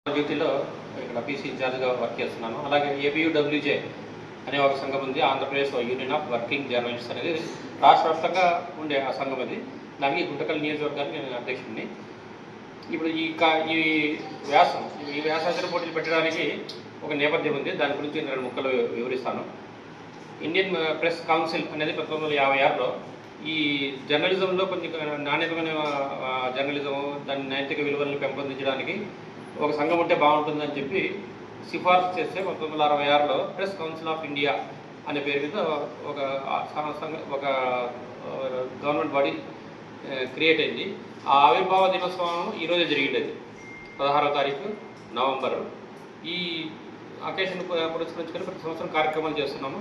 డ్యూటీలో ఇక్కడ పీసీ ఇన్ఛార్జ్గా వర్క్ చేస్తున్నాను. అలాగే ఏపీయూడబ్ల్యూజే అనే ఒక సంఘం ఉంది, Andhra Pradesh union of working journalists అనేది రాష్ట్ర వ్యాప్తంగా ఉండే ఆ సంఘం అది. దానికి గుంటకల్ నియోజకవర్గానికి నేను అధ్యక్షుడిని. ఇప్పుడు ఈ వ్యాసాచరణ పోటీలు పెట్టడానికి ఒక నేపథ్యం ఉంది. దాని గురించి నేను 2 ముక్కలు వివరిస్తాను. ఇండియన్ ప్రెస్ కౌన్సిల్ అనేది 1956లో ఈ జర్నలిజంలో కొన్ని నాణ్యతమైన జర్నలిజం, దాని నైతిక విలువలను పెంపొందించడానికి ఒక సంఘం ఉంటే బాగుంటుందని చెప్పి సిఫార్సు చేస్తే 1966లో ప్రెస్ కౌన్సిల్ ఆఫ్ ఇండియా అనే పేరు మీద ఒక గవర్నమెంట్ బాడీ క్రియేట్ అయింది. ఆ ఆవిర్భావ దినోత్సవం ఈరోజే జరిగిండేది, 16వ తారీఖు నవంబరు. ఈ అకేషన్ పురస్కరించుకొని ప్రతి సంవత్సరం కార్యక్రమాలు చేస్తున్నాము.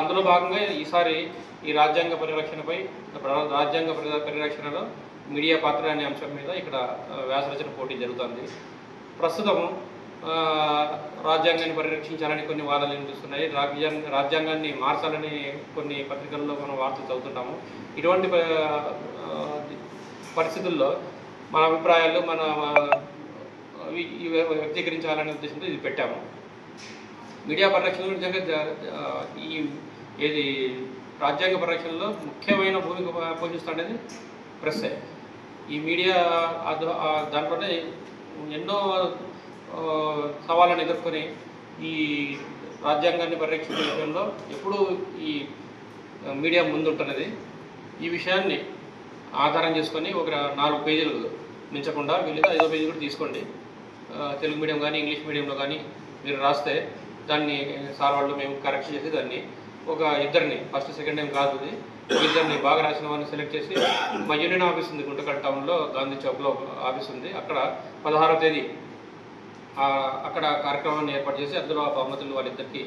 అందులో భాగంగా ఈసారి ఈ రాజ్యాంగ పరిరక్షణలో మీడియా పాత్ర అనే అంశం మీద ఇక్కడ వ్యాసరచన పోటీ జరుగుతుంది. ప్రస్తుతం రాజ్యాంగాన్ని పరిరక్షించాలని కొన్ని వాదనలు వినిపిస్తున్నాయి. రాజ్యాంగాన్ని మార్చాలని కొన్ని పత్రికల్లో మనం వార్తలు చదువుతుంటాము. ఇటువంటి పరిస్థితుల్లో మన అభిప్రాయాలు వ్యక్తీకరించాలనే ఉద్దేశంతో ఇది పెట్టాము. మీడియా పరిరక్షణలో నిజంగా ఏది రాజ్యాంగ పరిరక్షణలో ముఖ్యమైన భూమిక పోషిస్తుండేది ప్రెస్సే. ఈ మీడియా దాంట్లోనే ఎన్నో సవాళ్ళను ఎదుర్కొని ఈ రాజ్యాంగాన్ని పరిరక్షించే విషయంలో ఎప్పుడూ ఈ మీడియా ముందుంటున్నది. ఈ విషయాన్ని ఆధారం చేసుకొని ఒక 4 పేజీలు మించకుండా వీళ్ళగా 5వ పేజీ కూడా తీసుకోండి. తెలుగు మీడియం కానీ ఇంగ్లీష్ మీడియంలో కానీ మీరు రాస్తే దాన్ని సార్ వాళ్ళు మేము కరెక్ట్ చేసి దాన్ని ఒక ఇద్దరిని, ఫస్ట్ సెకండ్ టైం కాదు, ఇద్దరిని బాగా రాసిన వారిని సెలెక్ట్ చేసి మా యూనియన్ ఆఫీస్ ఉంది గుంటకల్ టౌన్లో, గాంధీ చౌక్లో ఆఫీస్ ఉంది. అక్కడ 16వ తేదీ అక్కడ కార్యక్రమాన్ని ఏర్పాటు చేసి అందులో ఆ బహుమతులు వాళ్ళిద్దరికి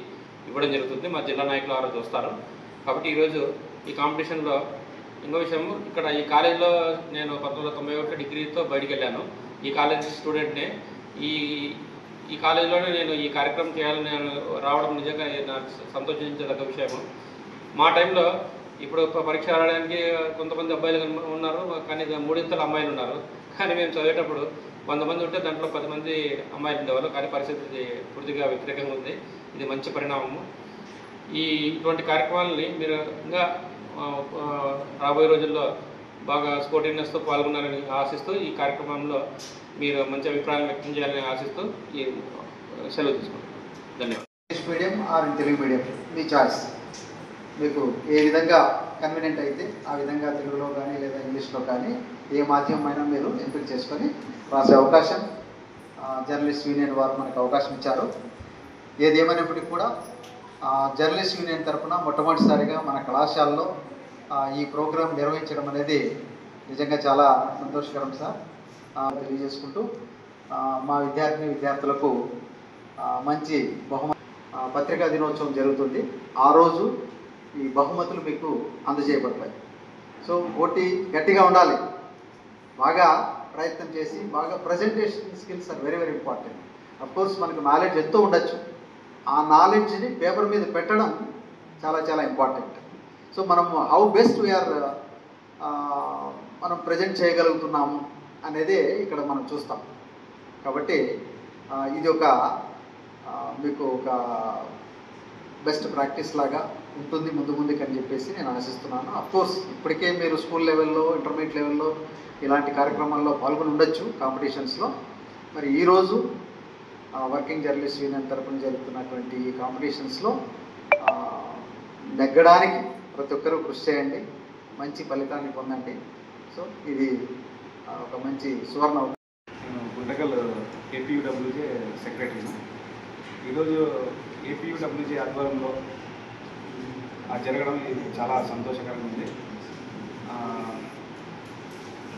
ఇవ్వడం జరుగుతుంది. మా జిల్లా నాయకులు ఆ రోజు వస్తారు. కాబట్టి ఈరోజు ఈ కాంపిటీషన్లో ఇంకో విషయం, ఇక్కడ ఈ కాలేజీలో నేను 1991 డిగ్రీతో బయటికి వెళ్ళాను. ఈ కాలేజీ స్టూడెంట్నే. ఈ కాలేజీలోనే నేను ఈ కార్యక్రమం చేయాలని రావడం నిజంగా నాకు సంతోషించదగ్గ విషయము. మా టైంలో ఇప్పుడు పరీక్ష రాయడానికి కొంతమంది అబ్బాయిలు ఉన్నారు, కానీ 3 అమ్మాయిలు ఉన్నారు. కానీ మేము చదివేటప్పుడు 100 మంది ఉంటే దాంట్లో 10 మంది అమ్మాయిలు ఉండేవాళ్ళు. కానీ పరిస్థితి పూర్తిగా వ్యతిరేకంగా ఉంది. ఇది మంచి పరిణామము. ఇటువంటి కార్యక్రమాలని మీరు ఇంకా రాబోయే రోజుల్లో బాగా స్పోర్టివ్నెస్తో పాల్గొన్నారని ఆశిస్తూ, ఈ కార్యక్రమంలో మీరు మంచి అభిప్రాయం వ్యక్తం చేయాలని ఆశిస్తూ ఈ సెలవు తీసుకుంటాం. ధన్యవాదాలు. English medium are Telugu medium me choice. మీకు ఏ విధంగా కన్వీనియంట్ అయితే ఆ విధంగా తెలుగులో కానీ లేదా ఇంగ్లీష్లో కానీ ఏ మాధ్యమం అయినా మీరు ఎంపిక చేసుకొని రాసే అవకాశం జర్నలిస్ట్ యూనియన్ వారు మనకు అవకాశం ఇచ్చారు. ఏదేమైనప్పటికీ కూడా జర్నలిస్ట్ యూనియన్ తరఫున మొట్టమొదటిసారిగా మన కళాశాలలో ఈ ప్రోగ్రాం నిర్వహించడం అనేది నిజంగా చాలా సంతోషకరం సార్. తెలియజేసుకుంటూ మా విద్యార్థులకు మంచి పత్రికా దినోత్సవం జరుగుతుంది. ఆ రోజు ఈ బహుమతులు మీకు అందజేయబడతాయి. సో పోటీ గట్టిగా ఉండాలి, బాగా ప్రయత్నం చేసి బాగా presentation skills are very very important. Of course మనకు నాలెడ్జ్ ఎంతో ఉండొచ్చు, ఆ నాలెడ్జ్ని పేపర్ మీద పెట్టడం చాలా చాలా ఇంపార్టెంట్. సో మనం హౌ బెస్ట్ వీఆర్ మనం ప్రజెంట్ చేయగలుగుతున్నాము అనేదే ఇక్కడ మనం చూస్తాం. కాబట్టి ఇది మీకు ఒక బెస్ట్ ప్రాక్టీస్ లాగా ఉంటుంది ముందుకు అని చెప్పేసి నేను ఆశిస్తున్నాను. అఫ్కోర్స్ ఇప్పటికే మీరు స్కూల్ లెవెల్లో, ఇంటర్మీడియట్ లెవెల్లో ఇలాంటి కార్యక్రమాల్లో పాల్గొని ఉండొచ్చు కాంపిటీషన్స్లో. మరి ఈరోజు వర్కింగ్ జర్నలిస్ట్ యూనియన్ తరఫున జరుగుతున్నటువంటి ఈ కాంపిటీషన్స్లో నెగ్గడానికి ప్రతి ఒక్కరూ కృషి చేయండి, మంచి ఫలితాన్ని పొందండి. సో ఇది ఒక మంచి సువర్ణ. నేను గుంటకల్ ఏపీయూడబ్ల్యూజే సెక్రటరీని. ఈరోజు ఏపీయూడబ్ల్యూజే ఆధ్వర్యంలో జరగడం ఇది చాలా సంతోషకరంగా ఉంది.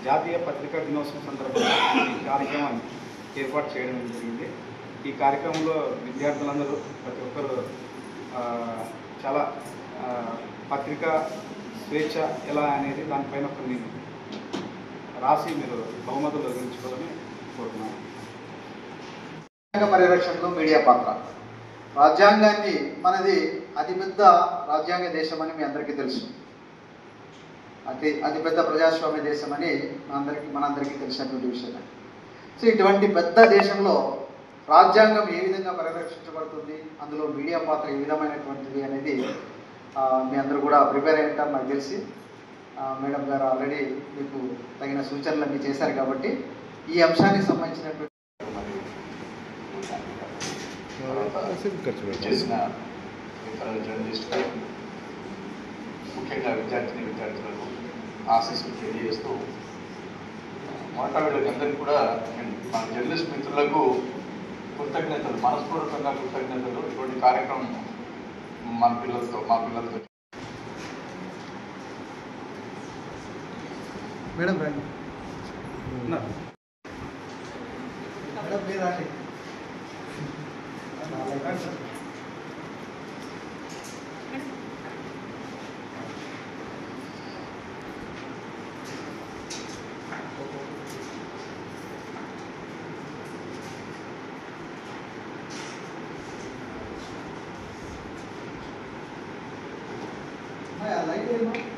జాతీయ పత్రికా దినోత్సవం సందర్భంగా ఈ కార్యక్రమాన్ని ఏర్పాటు చేయడం జరిగింది. ఈ కార్యక్రమంలో విద్యార్థులందరూ ప్రతి ఒక్కరు చాలా పత్రికా స్వేచ్ఛ ఎలా అనేది దానిపైన కొన్ని రాసి మీరు బహుమతులు గెలుచుకోవాలని కోరుతున్నాను. రాజ్యాంగ పరిరక్షణలో మీడియా పాత్ర. రాజ్యాంగాన్ని మనది అతిపెద్ద రాజ్యాంగ దేశం అని మీ అందరికీ తెలుసు. అతిపెద్ద ప్రజాస్వామ్య దేశం అని మనందరికీ తెలిసినటువంటి విషయం. సో ఇటువంటి పెద్ద దేశంలో రాజ్యాంగం ఏ విధంగా పరిరక్షించబడుతుంది, అందులో మీడియా పాత్ర ఏ విధమైనటువంటిది అనేది మీ అందరూ కూడా ప్రిపేర్ అయి ఉంటారు నాకు తెలిసి. మేడం గారు ఆల్రెడీ మీకు తగిన సూచనలు అన్నీ చేశారు కాబట్టి ఈ అంశానికి సంబంధించినటువంటి చేసిన ఇతర జర్నలిస్టులు, ముఖ్యంగా విద్యార్థులకు ఆశీస్సులు తెలియజేస్తూ మాట్లాడేళ్ళకి అందరికీ కూడా మన జర్నలిస్ట్ మిత్రులకు కృతజ్ఞతలు, మనస్ఫూర్తికంగా కృతజ్ఞతలు. ఇటువంటి కార్యక్రమం మా పిల్లలతో మేడం రండి. మేడం మీరు రండి. లైట్